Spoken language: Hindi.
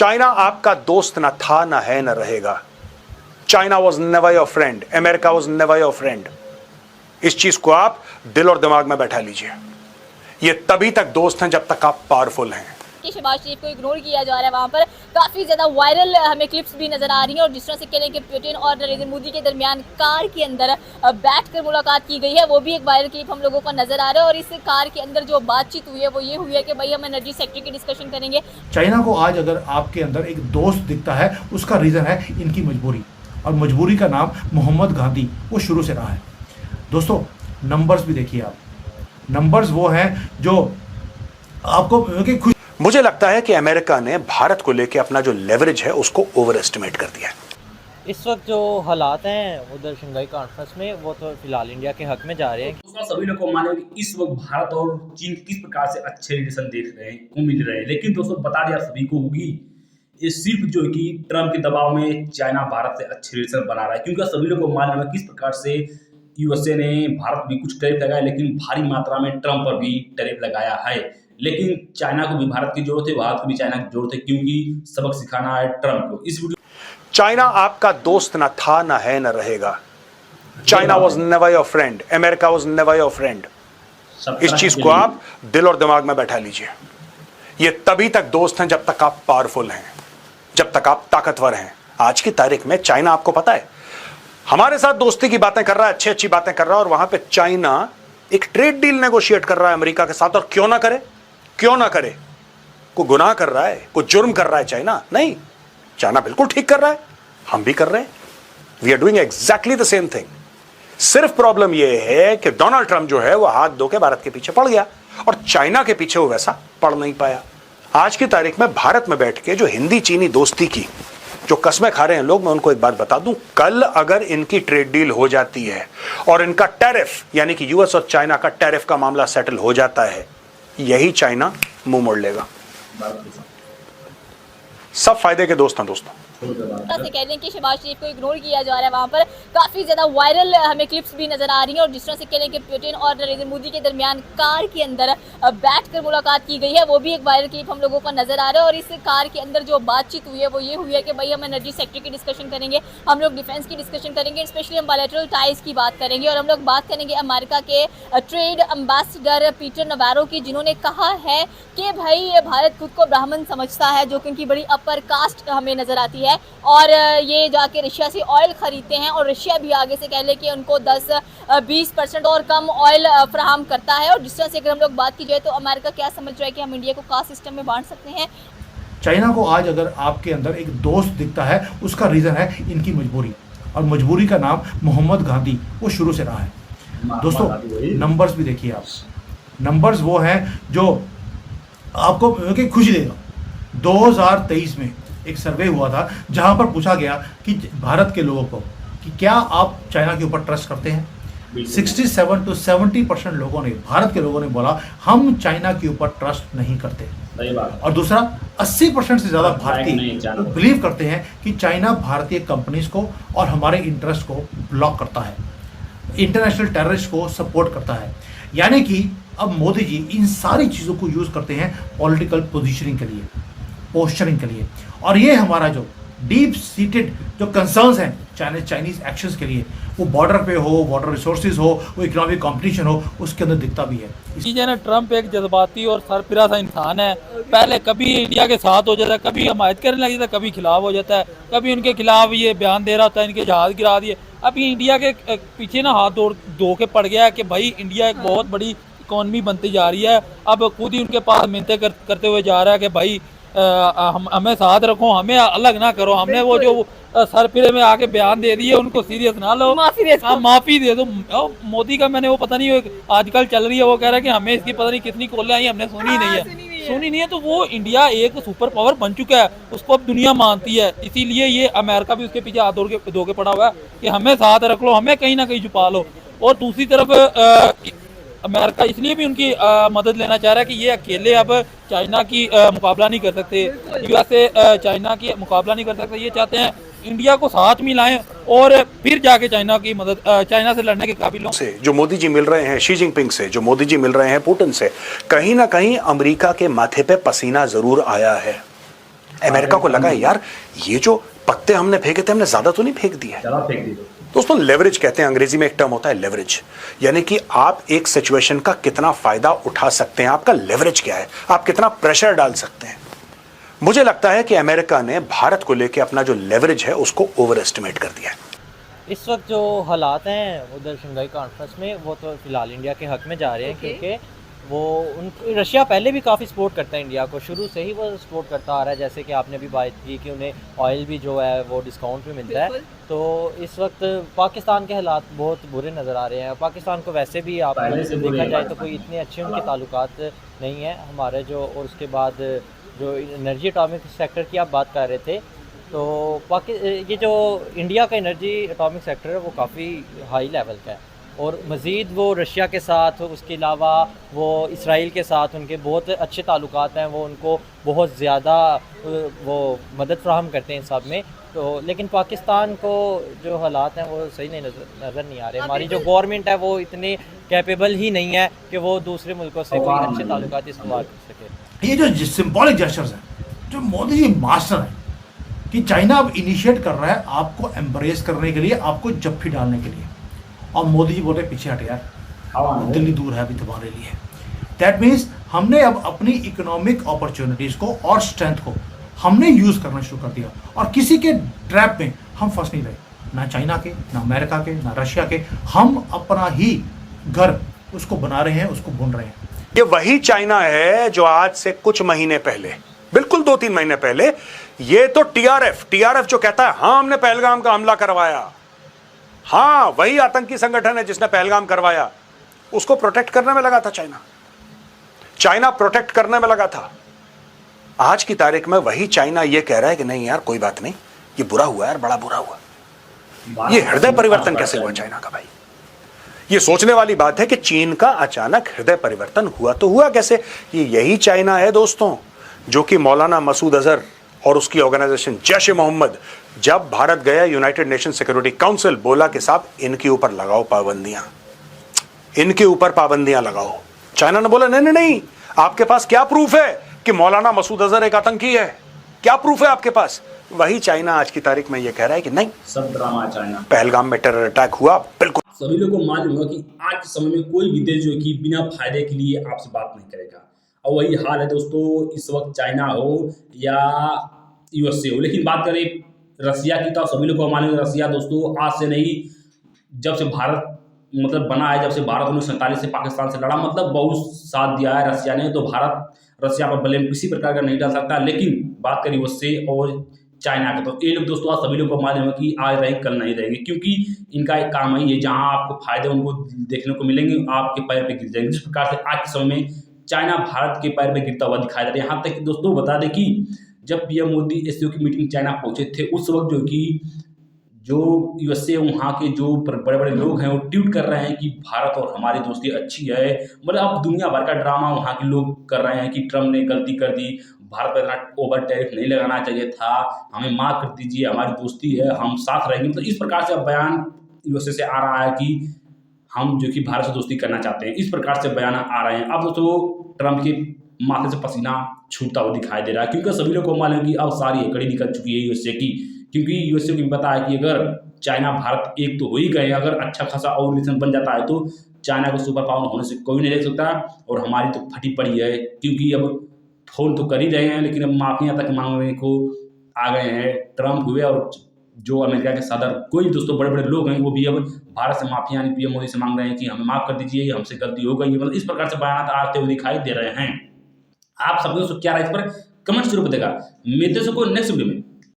चाइना आपका दोस्त ना था, ना है, ना रहेगा। China was never your friend, America was never your friend. इस चीज को आप दिल और दिमाग में बैठा लीजिए। ये तभी तक दोस्त हैं जब तक आप पावरफुल हैं। कि शहबाज शरीफ को इग्नोर किया जा रहा है, वहाँ पर काफ़ी ज़्यादा वायरल हमें क्लिप्स भी नज़र आ रही हैं। और जिस तरह से कह लें कि पुतिन और नरेंद्र मोदी के दरमियान कार के अंदर बैठकर मुलाकात की गई है, वो भी एक वायरल क्लिप हम लोगों को नज़र आ रहा है। और इस कार के अंदर जो बातचीत हुई है वो ये हुई है कि भाई हम एनर्जी सेक्टर की डिस्कशन करेंगे। चाइना को आज अगर आपके अंदर एक दोस्त दिखता है, उसका रीज़न है इनकी मजबूरी, और मजबूरी का नाम मोहम्मद गांधी वो शुरू से रहा है। दोस्तों नंबर्स भी देखिए आप, नंबर्स वो हैं जो आपको खुश। मुझे लगता है कि अमेरिका ने भारत को लेकर अपना जो लेवरेज है उसको ओवर एस्टिमेट कर दिया है। इस वक्त जो हालात हैं उधर शंघाई कॉन्फ्रेंस में, वो तो फिलहाल इंडिया के हक में जा रहे हैं। दूसरा सभी लोग को माने कि इस वक्त भारत और चीन किस प्रकार से अच्छे रिलेशन देख रहे हैं को मिल रहे हैं, लेकिन दोस्तों बता दिया सभी को होगी ये सिर्फ जो कि ट्रम्प के दबाव में चाइना भारत से अच्छे रिलेशन बना रहा है, क्योंकि सभी लोग को मालूम है किस प्रकार से यूएसए ने भारत भी कुछ टैरिफ लगाया, लेकिन भारी मात्रा में ट्रम्प पर भी टैरिफ लगाया है। लेकिन चाइना को भी भारत की जरूरत है, भारत को भी चाइना की जरूरत है, क्योंकि सबक सिखाना है ट्रम्प को। इस वीडियो चाइना आपका दोस्त ना था, ना है, ना रहेगा। China was never your friend, America was never your friend. इस चीज को आप दिल और दिमाग में बैठा लीजिए। ये तभी तक दोस्त हैं जब तक आप पावरफुल हैं, जब तक आप ताकतवर हैं। आज की तारीख में चाइना, आपको पता है, हमारे साथ दोस्ती की बातें कर रहा है, अच्छी अच्छी बातें कर रहा है, और वहां पे चाइना एक ट्रेड डील नेगोशिएट कर रहा है अमेरिका के साथ। और क्यों ना करे, क्यों ना करे? कोई गुनाह कर रहा है, कोई जुर्म कर रहा है चाइना? नहीं, चाइना बिल्कुल ठीक कर रहा है, हम भी कर रहे हैं। We are doing exactly the same thing. सिर्फ प्रॉब्लम यह है कि डोनाल्ड ट्रंप जो है वो हाथ धो के भारत के पीछे पड़ गया, और चाइना के पीछे वो वैसा पड़ नहीं पाया। आज की तारीख में भारत में बैठ के जो हिंदी चीनी दोस्ती की जो कस्में खा रहे हैं लोग, मैं उनको एक बात बता दूं, कल अगर इनकी ट्रेड डील हो जाती है और इनका टैरिफ यानी कि यूएस और चाइना का टैरिफ का मामला सेटल हो जाता है, यही चाइना मुंह मोड़ लेगा। सब फायदे के दोस्त हैं दोस्तों। से कह लें कि शहबाज शरीफ को इग्नोर किया जा रहा है, वहाँ पर काफ़ी ज़्यादा वायरल हमें क्लिप्स भी नज़र आ रही हैं। और जिस तरह से कह लें कि पुतिन और नरेंद्र मोदी के दरमियान कार के अंदर बैठकर मुलाकात की गई है, वो भी एक वायरल क्लिप हम लोगों को नज़र आ रहा है। और इस कार के अंदर जो बातचीत हुई है वो ये हुई है कि भाई हम एनर्जी सेक्टर की डिस्कशन करेंगे, हम लोग डिफेंस की डिस्कशन करेंगे, स्पेशली हम बायलैटरल टाइज की बात करेंगे। और हम लोग बात करेंगे अमेरिका के ट्रेड एम्बेसडर पीटर नवारो की, जिन्होंने कहा है कि भाई भारत खुद को ब्राह्मण समझता है, जो कि उनकी बड़ी अपर कास्ट हमें नज़र आती है। और ये जाके रशिया से ऑयल ख़रीदते हैं, और रशिया भी आगे से कह ले कि उनको 10-20% और कम ऑयल फ्राहम करता है। और जिस तरह से अगर हम लोग बात की जाए तो अमेरिका क्या समझ रहा है कि हम इंडिया को कास्ट सिस्टम में बांट सकते हैं। चाइना को आज अगर आपके अंदर एक दोस्त दिखता है, उसका रीज़न है इनकी मजबूरी, और मजबूरी का नाम मोहम्मद गांधी वो शुरू से रहा है। दोस्तों नंबर्स भी देखिए आप, नंबर्स वो हैं जो आपको खुशी देगा। 2023 में एक सर्वे हुआ था जहां पर पूछा गया कि भारत के लोगों को कि क्या आप चाइना के ऊपर ट्रस्ट करते हैं। 67 to 70% लोगों ने, भारत के लोगों ने बोला हम चाइना के ऊपर ट्रस्ट नहीं करते। और दूसरा 80% से ज़्यादा भारतीय बिलीव करते हैं कि चाइना भारतीय कंपनीज को और हमारे इंटरेस्ट को ब्लॉक करता है, इंटरनेशनल टेररिस्ट को सपोर्ट करता है। यानी कि अब मोदी जी इन सारी चीज़ों को यूज़ करते हैं पॉलिटिकल पोजीशनिंग के लिए, पोस्चरिंग के लिए। और ये हमारा जो डीप सीटेड जो कंसर्न्स हैं चाइनीज एक्शंस के लिए, वो बॉर्डर पे हो, बॉर्डर रिसोर्सेज हो, वो इकोनॉमिक कंपटीशन हो, उसके अंदर दिखता भी है। ये ना ट्रम्प एक जज्बाती और सरपिरा सा इंसान है। पहले कभी इंडिया के साथ हो जाता है, कभी हमायत करने लग जाता है, कभी खिलाफ हो जाता है, कभी उनके खिलाफ ये बयान दे रहा होता है इनके जहाज गिरा दिए। अब ये इंडिया के पीछे ना हाथ धो के पड़ गया है कि भाई इंडिया एक बहुत बड़ी इकॉनमी बनती जा रही है। अब खुद ही उनके पास मिन्नतें करते हुए जा रहा है कि भाई हमें साथ रखो, हमें अलग ना करो। हमने वो जो सरपिरे में आके बयान दे दिए उनको सीरियस ना लो, माफी दे दो। मोदी का मैंने वो पता नहीं आजकल चल रही है, वो कह रहा है कि हमें इसकी पता नहीं कितनी कॉलें आई, हमने सुनी नहीं है। तो वो इंडिया एक सुपर पावर बन चुका है, उसको अब दुनिया मानती है। इसीलिए ये अमेरिका भी उसके पीछे हाथ धो के पड़ा हुआ है कि हमें साथ रख लो, हमें कहीं ना कहीं छुपा लो। और दूसरी तरफ अमेरिका इसलिए भी उनकी मदद लेना चाह रहा है कि ये अकेले अब चाइना की मुकाबला नहीं कर सकते, यूएसए चाइना की मुकाबला नहीं कर सकते। ये चाहते हैं इंडिया को साथ मिलाएं और फिर जाके चाइना की मदद, चाइना से लड़ने के काबिल हों। से जो मोदी जी मिल रहे हैं शी जिनपिंग से, जो मोदी जी मिल रहे हैं पुतिन से, कहीं ना कहीं अमेरिका के माथे पे पसीना जरूर आया है। अमेरिका को लगा यार ये जो पत्ते हमने फेंके थे हमने ज्यादा तो नहीं फेंक दिए। ज्यादा फेंक दी दोस्तों लेवरेज कहते हैं, अंग्रेजी में एक टर्म होता है लेवरेज, यानी कि आप एक सिचुएशन का कितना फायदा उठा सकते हैं, आपका लेवरेज क्या है, आप कितना प्रेशर डाल सकते हैं। मुझे लगता है कि अमेरिका ने भारत को लेकर अपना जो लेवरेज है उसको ओवर एस्टिमेट कर दिया है। इस वक्त जो हालात हैं उधर शंघाई कॉन्फ्रेंस में, वो तो फिलहाल इंडिया के हक में जा रहे हैं, क्योंकि वो रशिया पहले भी काफ़ी सपोर्ट करता है इंडिया को, शुरू से ही वो सपोर्ट करता आ रहा है। जैसे कि आपने भी बात की कि उन्हें ऑयल भी जो है वो डिस्काउंट पे मिलता है। तो इस वक्त पाकिस्तान के हालात बहुत बुरे नज़र आ रहे हैं। पाकिस्तान को वैसे भी आप देखा जाए तो कोई इतने अच्छे उनके ताल्लुकात नहीं है हमारे जो, और उसके बाद जो एनर्जी एटॉमिक सेक्टर की आप बात कर रहे थे, तो ये जो इंडिया का एनर्जी एटॉमिक सेक्टर है वो काफ़ी हाई लेवल का है, और मज़ीद वो रशिया के साथ, उसके अलावा वो इसराइल के साथ उनके बहुत अच्छे ताल्लुकात हैं, वो उनको बहुत ज़्यादा वो मदद फ्राहम करते हैं इन सब में। तो लेकिन पाकिस्तान को जो हालात हैं वो सही नहीं नज़र नहीं आ रहे। हमारी जो गवर्नमेंट है वो इतनी कैपेबल ही नहीं है कि वो दूसरे मुल्कों से कोई अच्छे ताल्लुकात इस्तेमाल कर सके। ये जो सिंबॉलिक जेस्चर्स हैं, जो मोदी जी मास्टर हैं, कि चाइना अब इनिशिएट कर रहा है आपको एम्ब्रेस करने के लिए, आपको जप्फी डालने के लिए, और मोदी जी बोल रहे पीछे हट यार, दिल्ली दूर है अभी तुम्हारे लिए। दैट मीन्स हमने अब अपनी इकोनॉमिक अपॉर्चुनिटीज़ को और स्ट्रेंथ को हमने यूज़ करना शुरू कर दिया, और किसी के ट्रैप में हम फंस नहीं रहे, ना चाइना के, ना अमेरिका के, ना रशिया के। हम अपना ही घर उसको बना रहे हैं, उसको बुन रहे हैं। ये वही चाइना है जो आज से कुछ महीने पहले, बिल्कुल 2-3 महीने पहले, ये तो टीआरएफ जो कहता है हाँ हमने पहलगाम का हमला करवाया, हाँ वही आतंकी संगठन है जिसने पहलगाम करवाया, उसको प्रोटेक्ट करने में लगा था चाइना प्रोटेक्ट करने में लगा था। आज की तारीख में वही चाइना ये कह रहा है कि नहीं यार कोई बात नहीं, ये बुरा हुआ यार, बड़ा बुरा हुआ। ये हृदय परिवर्तन कैसे हुआ चाइना का भाई? ये सोचने वाली बात है कि चीन का अचानक हृदय परिवर्तन हुआ तो हुआ कैसे। ये यही चाइना है दोस्तों जो कि मौलाना मसूद अजहर और उसकी ऑर्गेनाइजेशन जैश ए मोहम्मद जब भारत गया यूनाइटेड नेशन सिक्योरिटी काउंसिल, बोला कि साहब इनके ऊपर लगाओ पाबंदियां, इनके ऊपर पाबंदियां लगाओ। चाइना ने बोला नहीं नहीं नहीं, आपके पास क्या प्रूफ है कि मौलाना मसूद अजहर एक आतंकी है? क्या प्रूफ है आपके पास? वही चाइना आज की तारीख में यह कह रहा है कि नहीं, सब ड्रामा है चाइना, पहलगाम में टेरर अटैक हुआ। बिल्कुल सभी लोगों को मालूम होगा कि आज के समय में कोई भी देश जो कि बिना फायदे के लिए आपसे बात नहीं करेगा, और वही हाल है दोस्तों इस वक्त चाइना हो या यूएसए हो। लेकिन बात करें रसिया की, तो सभी लोग को मालूम है रसिया दोस्तों आज से नहीं, जब से भारत मतलब बना है, जब से भारत 1947 से पाकिस्तान से लड़ा, मतलब बहुत साथ दिया है रसिया ने। तो भारत रसिया पर ब्लेम किसी प्रकार का नहीं डाल सकता। लेकिन बात करें उससे और चाइना का, तो ये लोग दोस्तों आज सभी लोग को मालूम है कि आज रहेंगे कल नहीं रहेंगे, क्योंकि इनका एक काम है ये, जहाँ आपको फायदे उनको देखने को मिलेंगे आपके पैर पे गिर जाएंगे। जिस प्रकार से आज के समय में चाइना भारत के पैर पे गिरता हुआ दिखाई दे रहा है। यहाँ तक कि दोस्तों बता दें कि जब पीएम मोदी एससीओ की मीटिंग चाइना पहुंचे थे, उस वक्त जो यूएसए वहाँ के जो बड़े बड़े लोग हैं वो ट्वीट कर रहे हैं कि भारत और हमारी दोस्ती अच्छी है। मतलब अब दुनिया भर का ड्रामा वहाँ के लोग कर रहे हैं कि ट्रम्प ने गलती कर दी, भारत पर इतना ओवर टैरिफ नहीं लगाना चाहिए था, हमें माफ़ कर दीजिए, हमारी दोस्ती है, हम साथ रहेंगे। मतलब इस प्रकार से अब बयान यूएसए से आ रहा है कि हम जो कि भारत से दोस्ती करना चाहते हैं, इस प्रकार से बयान आ रहे हैं। अब दोस्तों ट्रम्प के माथे से पसीना छूटता हुआ दिखाई दे रहा है, क्योंकि सभी लोग को मालूम है कि अब सारी एकड़ी निकल चुकी है यूएसए की। क्योंकि यूएसए को भी पता है कि अगर चाइना भारत एक तो हो ही गए, अगर अच्छा खासा और रिलेशन बन जाता है तो चाइना को सुपर पावर होने से कोई नहीं देख सकता, और हमारी तो फटी पड़ी है। क्योंकि अब फोन तो कर ही रहे हैं, लेकिन अब माफियाँ तक मांगने को आ गए हैं। ट्रम्प हुए और जो अमेरिका के सदर, कोई दोस्तों बड़े बड़े लोग हैं, वो भी अब भारत से माफी यानी पीएम मोदी से मांग रहे हैं कि हमें माफ़ कर दीजिए, हमसे गलती हो गई है। मतलब इस प्रकार से बयान आते हुए दिखाई दे रहे हैं। आप सभी को क्या राय इस पर कमेंट जरूर बताएगा। मिलते हैं को नेक्स्ट वीडियो में।